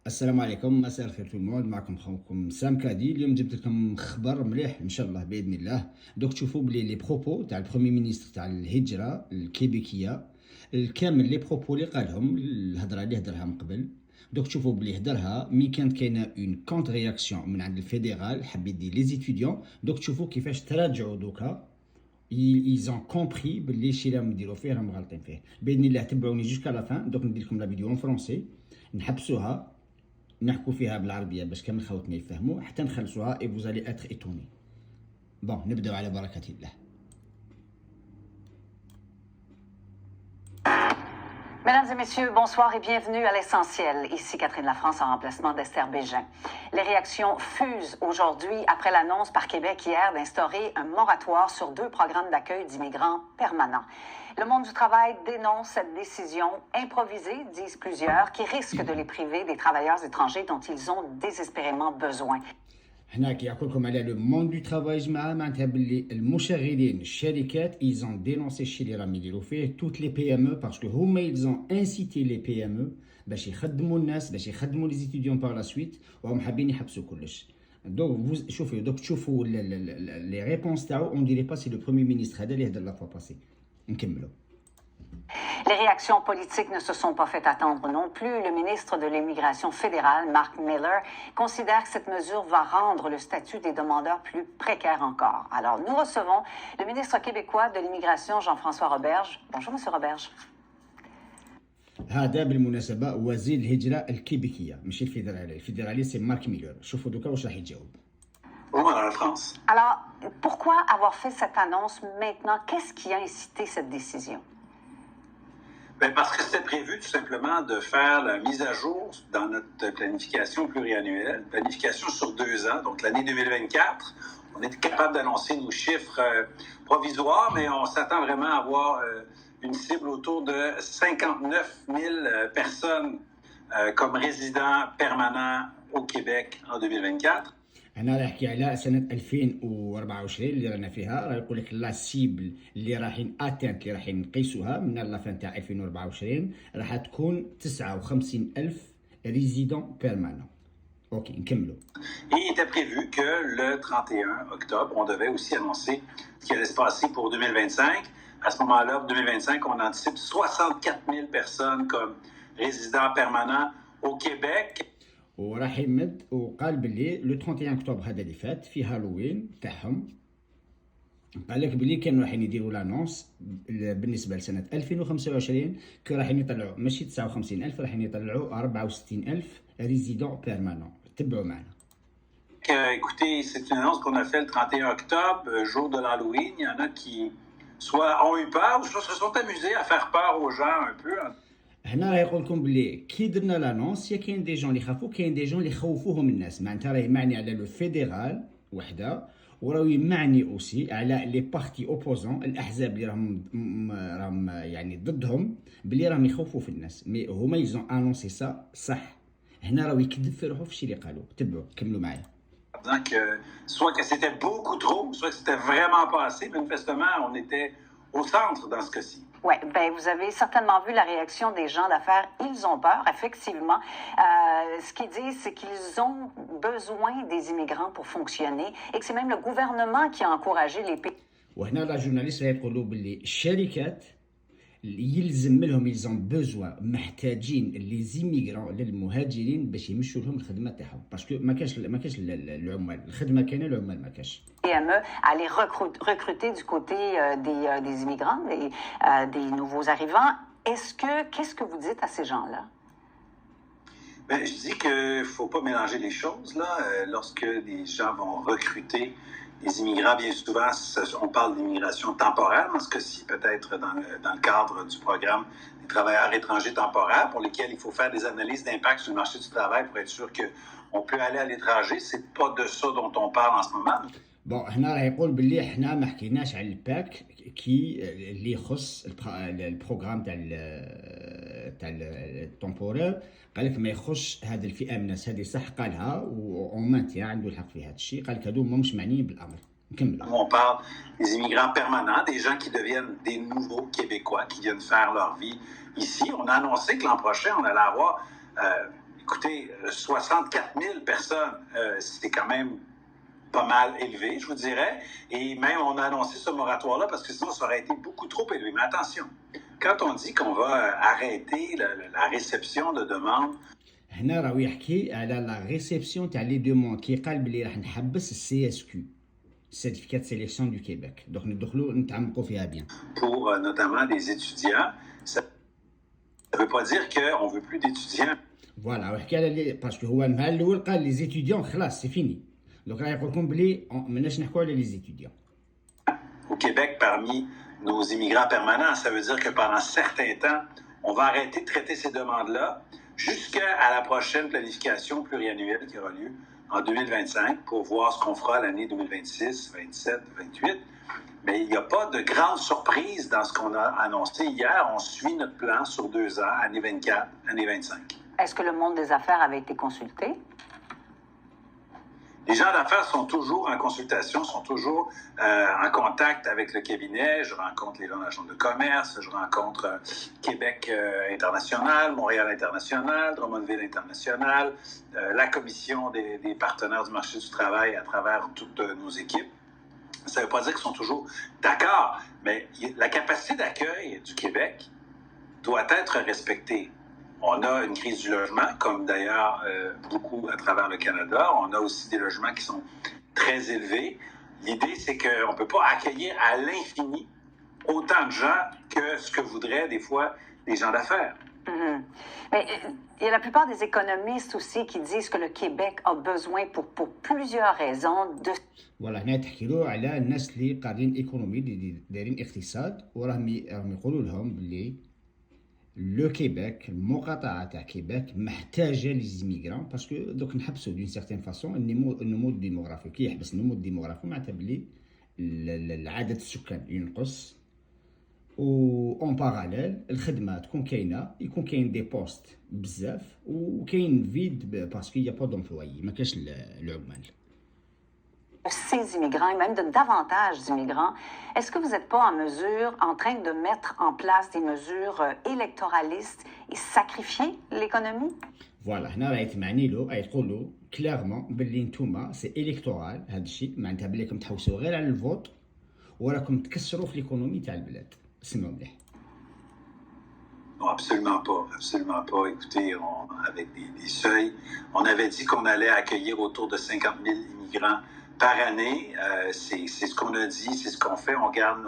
السلام عليكم، مساء الخير tout le monde. معكم خوكم سام كادي. اليوم جبت لكم خبر مليح ان شاء الله باذن الله. دوك تشوفوا بلي لي بروبو تاع البرومي مينيستر تاع الهجره الكيبيكيه الكامل، لي بروبو اللي قالهم، الهضره اللي هدرها من قبل. دوك تشوفوا بلي هدرها مي كانت كاينه اون كونتر رياكسيون من عند الفيدرال، حب يدي لي زيتيديون. دوك تشوفوا كيفاش تراجعوا دوكا. ils ont compris باللي الشيء اللي راهم يديروا فيه راهم غالطين فيه. باذن الله تبعوني جوسكا لا فان. دوك ندير لكم لا فيديو اون فرونسي، نحبسوها نحكوا فيها بالعربيه باش كامل خوتنا يفهموا حتى نخلصوها اي فوزالي اتر ايتوني. بون نبداو على بركه الله. Mesdames et messieurs, bonsoir et bienvenue à l'essentiel. Ici Catherine Lafrance en remplacement d'Esther Bégin. Les réactions fusent aujourd'hui après l'annonce par Québec hier d'instaurer un moratoire sur 2 programmes d'accueil d'immigrants permanents. Le monde du travail dénonce cette décision improvisée, disent plusieurs, qui risque de les priver des travailleurs étrangers dont ils ont désespérément besoin. هنا كيحكوا لكم على لو موند دو ترافاي جماعه، معناتها باللي المشغلين الشركات ايزون دينونسي الشيء اللي راهم يديروا فيه توت لي بي ام او، باسكو هما ايزون انسيتي لي بي ام او باش يخدموا الناس، باش يخدموا لي زيتيديون بار لا سويت، وهم حابين يحبسوا كلش. دونك شوفوا تشوفوا لي ريبونس تاعو. اون ديري با سي لو بروميير مينيستر هذا اللي هدر لا فوا باسي. نكملوا. Les réactions politiques ne se sont pas fait attendre non plus. Le ministre de l'Immigration fédéral, Mark Miller, considère que cette mesure va rendre le statut des demandeurs plus précaire encore. Alors, nous recevons le ministre québécois de l'Immigration, Jean-François Roberge. Bonjour, Monsieur Roberge. هذا بالمناسبة وزير الهجرة الكيبيكية، ماشي الفيدرالي. الفيدرالي سي مارك ميلر. شوفوا دوكا واش راح يجاوب. Bonjour Madame la France. Alors, pourquoi avoir fait cette annonce maintenant? Qu'est-ce qui a incité cette décision? Bien, parce que c'était prévu tout simplement de faire la mise à jour dans notre planification pluriannuelle, planification sur 2 ans, donc l'année 2024. On est capable d'annoncer nos chiffres provisoires, mais on s'attend vraiment à avoir une cible autour de 59 000 personnes comme résidents permanents au Québec en 2024. هنا راح يحكي على سنة 2024 اللي رانا فيها. راه يقول لك لا سيبل اللي رايحين اتانت اللي رايحين نقيسوها من لا فان تاع 2024 راح تكون 59,000 ريزيدون بيرمانون. اوكي نكملوا. Et il était prévu que le 31 octobre, on devait aussi annoncer ce qui allait se passer pour 2025. À ce moment-là, pour 2025, on anticipe 64 000 personnes comme résidents permanents au Québec. وراح يمد وقال باللي لو 31 اكتوبر هذا اللي فات في هالوين تاعهم، قال لك باللي كانوا رايحين يديروا لانونس بالنسبه لسنه 2025 كي رايحين يطلعوا ماشي 59,000، رايحين يطلعوا 64,000 ريزيدون بيرمانون. تبعوا معنا. Écoutez, c'est une annonce qu'on a fait le 31 octobre, jour de l'Halloween. Il y en a qui soit ont eu peur ou soit se sont amusés à faire peur aux gens un peu. هنا راه يقول لكم بلي كي درنا لانونس يا كاين دي جون اللي خافوا، كاين دي جون اللي خوفوهم الناس. معناتها راهي معني على لو فيدرال وحده، وراهي معني اوسي على لي بارتي اوبوزون، الاحزاب اللي راهم يعني ضدهم، بلي راهم يخوفوا في الناس. مي هما يزون انونسي سا صح. هنا راهو يكذب في روحه في الشيء اللي قالوا. تبعوا كملوا معايا. Donc, soit que c'était beaucoup trop, soit que c'était vraiment pas assez. Manifestement, on était au centre dans ce cas-ci. Oui, ben vous avez certainement vu la réaction des gens d'affaires. Ils ont peur, effectivement. Ce qu'ils disent, c'est qu'ils ont besoin des immigrants pour fonctionner et que c'est même le gouvernement qui a encouragé les pays. وهنا لا جورناليست يقولوا باللي الشركات يلزم لهم يلزم بوزوا محتاجين لي زيميغرون للمهاجرين باش يمشوا لهم الخدمه تاعهم، باسكو ما كاش العمال. الخدمه كاينه، العمال ما كاش. PME à les recruter du côté des immigrants, des nouveaux arrivants. Qu'est-ce que vous dites à ces gens-là? Ben, je dis qu'il ne faut pas mélanger les choses. Là. Lorsque des gens vont recruter des immigrants, bien souvent, on parle d'immigration temporaire, dans ce cas-ci, peut-être dans le cadre du programme des travailleurs étrangers temporaires, pour lesquels il faut faire des analyses d'impact sur le marché du travail pour être sûr qu'on peut aller à l'étranger. Ce n'est pas de ça dont on parle en ce moment. بون هنا راه يقول باللي احنا ما حكيناش على الباك كي اللي يخص البروغرام تاع التمبورير. قال لك ما يخص هذه الفئه من الناس. هذه صح قالها ومانتيا عنده الحق في هذا الشيء. قال لك هذو مش معنيين بالامر. نكمل. On parle des immigrants permanents, des gens qui deviennent des nouveaux Québécois, qui viennent faire leur vie ici. On a annoncé que l'an prochain, on allait avoir... écoutez, Écoutez, 64 000 personnes, c'est quand même pas mal élevé, je vous dirais. Et même, on a annoncé ce moratoire-là parce que sinon, ça aurait été beaucoup trop élevé. Mais attention, quand on dit qu'on va arrêter la réception de demandes, هنا راهو يحكي على لا ريسيبسيون تاع لي دوموند كيقال بلي راح نحبس السي اس كيو سيرتيفيكات سيليكسيون دو كيبيك دونك ندخلوا نتعمقوا فيها بيان. pour notamment des étudiants, ça ne veut pas dire qu'on ne veut plus d'étudiants. فوالا ويحكي على لي باسكو هو النهار الاول قال لي زيتيديون خلاص سي فيني دونك راه يقول لكم بلي ماناش نحكوا على لي زيتيديون. Au Québec, parmi nos immigrants permanents, ça veut dire que pendant un certain temps, on va arrêter de traiter ces demandes-là jusqu'à la prochaine planification pluriannuelle qui aura lieu en 2025 pour voir ce qu'on fera l'année 2026, 27, 28. Mais il n'y a pas de grande surprise dans ce qu'on a annoncé hier. On suit notre plan sur 2 ans, année 24, année 25. Est-ce que le monde des affaires avait été consulté? Les gens d'affaires sont toujours en consultation, sont toujours en contact avec le cabinet. Je rencontre les gens de la Chambre de commerce, je rencontre Québec International, Montréal International, Drummondville International, la commission des partenaires du marché du travail à travers toutes nos équipes. Ça ne veut pas dire qu'ils sont toujours d'accord, mais la capacité d'accueil du Québec doit être respectée. On a une crise du logement, comme d'ailleurs beaucoup à travers le Canada. On a aussi des logements qui sont très élevés. L'idée, c'est qu'on ne peut pas accueillir à l'infini autant de gens que ce que voudraient des fois les gens d'affaires. Mm-hmm. Mais il y a la plupart des économistes aussi qui disent que le Québec a besoin pour plusieurs raisons de... فوالا هنا تحكي له على الناس اللي قارين ايكونومي اللي دايرين اقتصاد وراهم يقولوا لهم بلي لو كيبيك المقاطعه تاع كيبيك محتاجه لي زيميغران باسكو دوك نحبسوا دون سيغتين فاسون النمو الديموغرافي كي يحبس النمو الديموغرافي معناتها بلي العدد السكان ينقص و اون باراليل الخدمه تكون كاينه يكون كاين دي بوست بزاف وكاين فيد باسكو يا با دومبلويي ما كاش العمال. Ces immigrants, et même de davantage d'immigrants, est-ce que vous n'êtes pas en mesure, en train de mettre en place des mesures électoralistes et sacrifier l'économie? فوالا هنا راه يتمعني له يقول له كليرمون باللي نتوما سي الكتورال هذا الشيء معناتها باللي راكم تحوسوا غير على الفوت وراكم تكسروا في ليكونومي تاع البلاد. اسمعوا مليح. Non, absolument pas. Absolument pas. Écoutez, avec des seuils, on avait dit qu'on allait accueillir autour de 50 000 immigrants par année. C'est ce qu'on a dit, c'est ce qu'on fait. On garde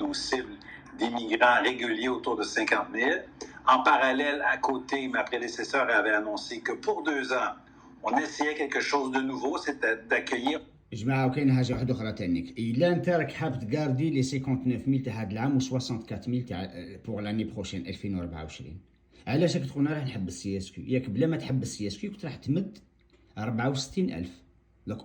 nos cibles d'immigrants réguliers autour de 50 000. En parallèle, à côté, ma prédécesseur avait annoncé que pour 2 ans, on essayait quelque chose de nouveau, c'était d'accueillir. جماعه وكاين حاجه واحده اخرى تانيك الا انت راك حاب تكاردي لي 59000 تاع هذا العام و 64000 تاع بوغ لاني بروشين 2024 علاش راك تقول راح نحب السي اس كيو ياك بلا ما تحب السي اس كيو كنت راح تمد 64000 دونك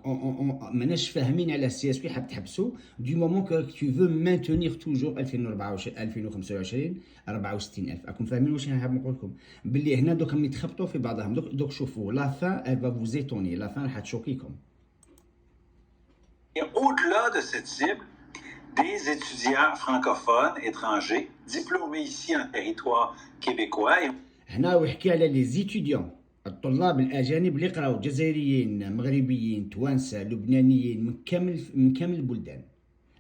ماناش فاهمين على السي اس كيو حاب تحبسو دو مومون كو تو فو مانتونيغ توجور 2024 2025 64000 راكم فاهمين واش انا حاب نقول لكم باللي هنا دوك راهم يتخبطوا في بعضهم دوك شوفوا لا فان elle va vous étonner la fin راح تشوكيكم. Et au-delà de cette cible, des étudiants francophones étrangers diplômés ici en territoire québécois. هنا ويحكي على لي زيتيديون الطلاب الاجانب اللي يقراو جزائريين مغربيين توانسه لبنانيين من كامل البلدان.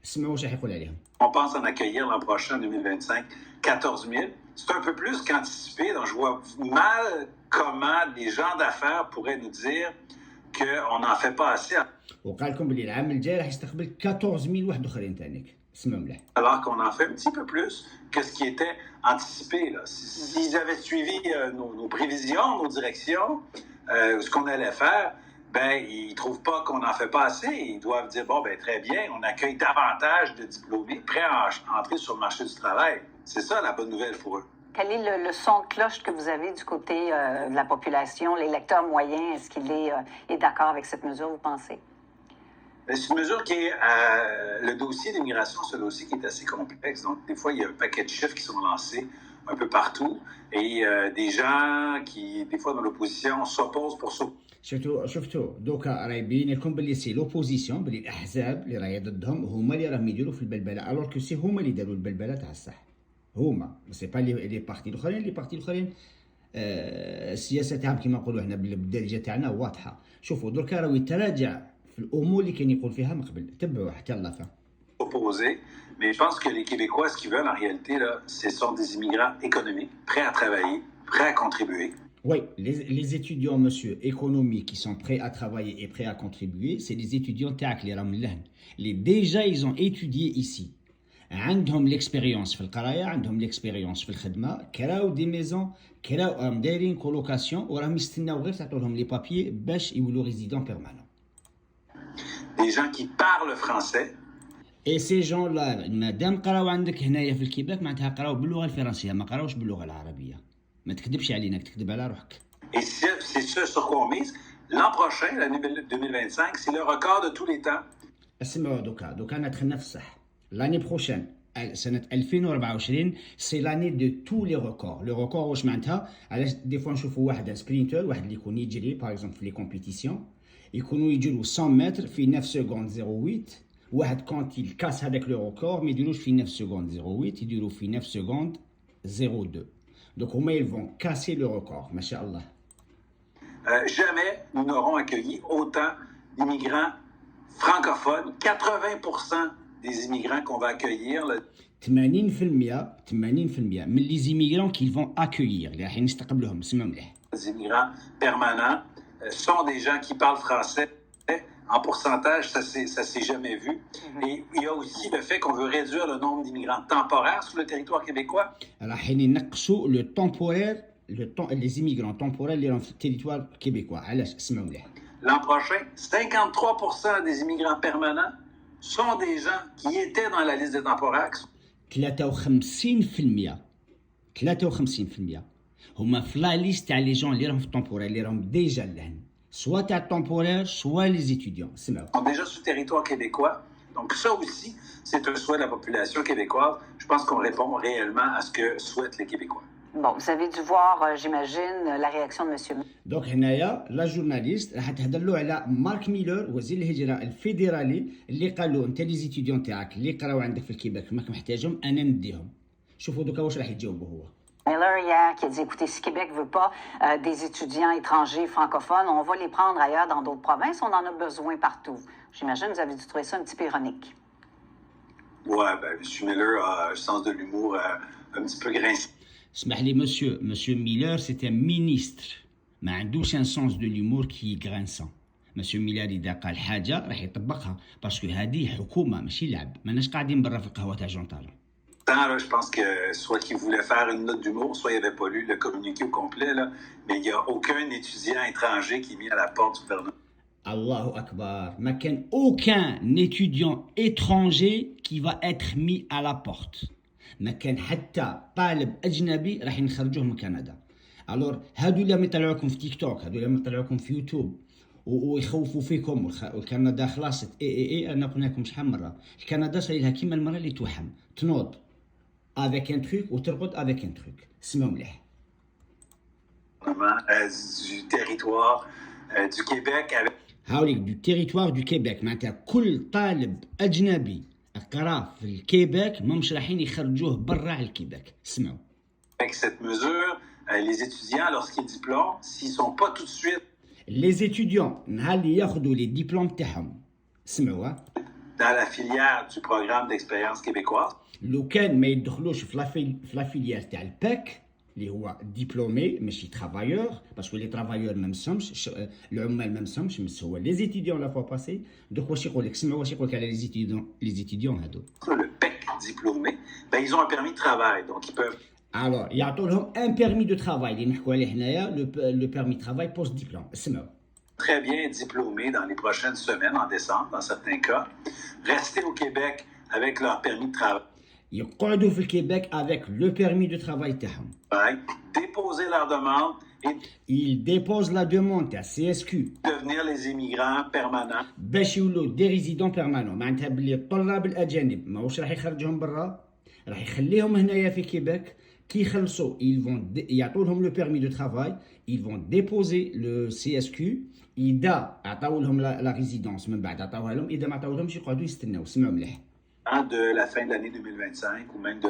اسمعوا واش راح يقول عليهم. On pense en accueillir l'an prochain, 2025, 14 000. C'est un peu plus qu'anticipé, donc je vois mal comment les gens d'affaires pourraient nous dire qu'on n'en fait pas assez. وقال لكم بلي العام الجاي راح يستقبل 14000 واحد اخرين ثانيك. اسمعوا مليح. Alors qu'on en fait un petit peu plus que ce qui était anticipé. Là. S'ils avaient suivi nos prévisions, nos directions, ce qu'on allait faire, ben ils ne trouvent pas qu'on n'en fait pas assez. Ils doivent dire, bon, ben très bien, on accueille davantage de diplômés prêts à entrer sur le marché du travail. C'est ça la bonne nouvelle pour eux. Quel est le son de cloche que vous avez du côté de la population, l'électeur moyen? Est-ce qu'il est d'accord avec cette mesure, vous pensez? C'est une mesure qui est... le dossier d'immigration, c'est un dossier qui est assez complexe. Donc, des fois, il y a un paquet de chiffres qui sont lancés un peu partout. Et des gens qui, des fois, dans l'opposition, s'opposent pour ça. شفتوا دوكا راه يبين لكم بلي سي لوبوزيسيون بلي الاحزاب اللي راهي ضدهم هما اللي راهم يديروا في البلبله الوغ كو سي هما اللي داروا البلبله تاع الصح هما سي با لي بارتي الاخرين السياسه تاعهم كما نقولوا هنا بالدارجه تاعنا واضحه. شوفوا دركا راهو يتراجع في الامور اللي كان يقول فيها من قبل، تبعوا حتى اللافا. Opposé, mais je pense que les Québécois, ce qu'ils veulent en réalité, là, ce sont des immigrants économiques, prêts à travailler, prêts à contribuer. Oui, les étudiants, monsieur, économiques qui sont prêts à travailler et prêts à contribuer, c'est les étudiants تاعك اللي راهم لهن. Les déjà ils ont étudié ici. عندهم l'expérience في القرايه، عندهم l'expérience في الخدمه، كراو دي ميزون، كراو دايرين كولوكاسيون وراهم يستناو غير تعطوا لهم لي بابيي باش يولوا ريزيدون بيرمانون. Des gens qui parlent français. اي سي جون لا مادام قراو عندك هنايا في الكيباك معناتها قراو باللغه الفرنسيه، ما قراوش باللغه العربيه. ما تكذبش علينا، تكذب على روحك. Et c'est ce sur quoi on mise. L'an prochain, l'année 2025, c'est le record de tous les temps. اسمعوا دوكا ندخلنا في الصح. لاني بروشين سنه 2024 سي لاني دو تو لي ريكورد. لو ريكورد واش معناتها؟ علاش دي فوا نشوفوا واحد سبرينتر، واحد اللي يكون يجري باغ اكزومبل في لي كومبيتيسيون يكونوا يجروا 100 متر في 9 سكوند 08. واحد كونت يكاس هذاك لو ريكورد ما يديروش في 9 سكوند 08، يديروا في 9 سكوند 02. دونك هما يفون كاسي لو ريكورد ما شاء الله. Jamais nous n'aurons accueilli autant d'immigrants francophones. 80% des immigrants qu'on va accueillir. 80% من لي زيميغرون كي فون اكويير اللي راح نستقبلوهم. اسمعوا مليح. Les immigrants permanents sont des gens qui parlent français. En pourcentage, ça s'est jamais vu. Et il y a aussi le fait qu'on veut réduire le nombre d'immigrants temporaires sur le territoire québécois. راح ينقصوا لو تمبورير لي زيميغرون تمبورير اللي راهم في التيريتوار كيبيكوا. علاش؟ اسمعوا مليح. L'an prochain, 53% des immigrants permanents sont des gens qui étaient dans la liste des temporaires. 53% هما في لا ليست تاع لي جون اللي راهم في التمبورير اللي راهم ديجا لهن، سوا تاع التمبورير سوا لي زيتيديون. سمعوا. Sont déjà sur le territoire québécois. Donc ça aussi, c'est un souhait de la population québécoise. Je pense qu'on répond réellement à ce que souhaitent les Québécois. Bon, vous avez dû voir, j'imagine, la réaction de M. دونك هنايا لا جورناليست راح تهضر له على مارك ميلر وزير الهجره الفيدرالي اللي قال له انت لي زيتيديون تاعك اللي قراو عندك في الكيباك ماك محتاجهم انا نديهم. شوفوا دوكا واش راح يجاوبوا هو. Miller hier qui a dit, écoutez, si Québec ne veut pas des étudiants étrangers francophones, on va les prendre ailleurs dans d'autres provinces, on en a besoin partout. J'imagine que vous avez dû trouver ça un petit peu ironique. Ouais, ben, M. Miller a un sens de l'humour un petit peu grinçant. اسمح لي monsieur Miller c'est un ministre ما عندوش un sens de l'humour qui est grinçant. monsieur Miller اذا قال حاجه راح يطبقها باسكو هذه حكومه ماشي لعب، ماناش قاعدين برا في القهوه تاع جون طالون. Là, je pense que soit qu'il voulait faire une note d'humour, soit il n'avait pas lu le communiqué au complet, là, mais il n'y a aucun étudiant étranger qui est mis à la porte du gouvernement. Allahu Akbar. ما كان aucun étudiant étranger qui va être mis à la porte. ما كان حتى طالب اجنبي راح نخرجوه من كندا. الور هادو اللي يطلعوكم في تيك توك، هادو اللي يطلعوكم في يوتيوب ويخوفوا فيكم والكندا خلاص اي انا قلنا لكم شحال مره الكندا صاير لها كيما المراه اللي توحم تنوض avec un truc وترقد avec un truc. اسمعوا مليح. Du territoire du Québec avec هاوليك du territoire du Québec معناتها كل طالب اجنبي قرا في الكيباك ماهمش رايحين يخرجوه برا على الكيباك. اسمعوا. Avec cette mesure, les étudiants lorsqu'ils diplôment, s'ils sont pas tout de suite les étudiants نهار اللي ياخذوا لي ديبلوم تاعهم اسمعوا dans la filière du programme d'expérience québécoise. لو كان ما يدخلوش في لا فيليير تاع الباك اللي هو ديبلومي ماشي ترافايور باسكو لي ترافايور ما مسهمش العمال ما مسهمش بس هو لي زيتيديون لا فوا باسي. دوك واش يقول لك؟ سمعوا واش يقول لك على لي زيتيديون هادو. Le PEC diplômé, ben ils ont un permis de travail, donc ils peuvent. Alors يعطوا لهم ان بيرمي دو ترافاي اللي نحكوا عليه هنايا لو بيرمي ترافاي بوست ديبلوم. اسمعوا. Très bien diplômés dans les prochaines semaines, en décembre, dans certains cas, rester au Québec avec leur permis de travail. يقعدوا في الكيباك avec le permis de travail تاعهم. Déposer leur demande et Ils déposent la demande تاع CSQ. devenir les immigrants permanents. باش يولوا دي ريزيدون بيرمانون معناتها بلي الطلاب الاجانب ماهوش راح يخرجهم برا، راح يخليهم هنايا في كيباك. كي يخلصوا يعطوا لهم لو بيرمي دو ترافاي، ils vont déposer le CSQ. اذا عطاو لهم لا ريزيدونس من بعد عطاوها لهم، اذا ما عطاوهمش يقعدوا يستناو. سمعوا مليح. De la fin de l'année 2025 ou même de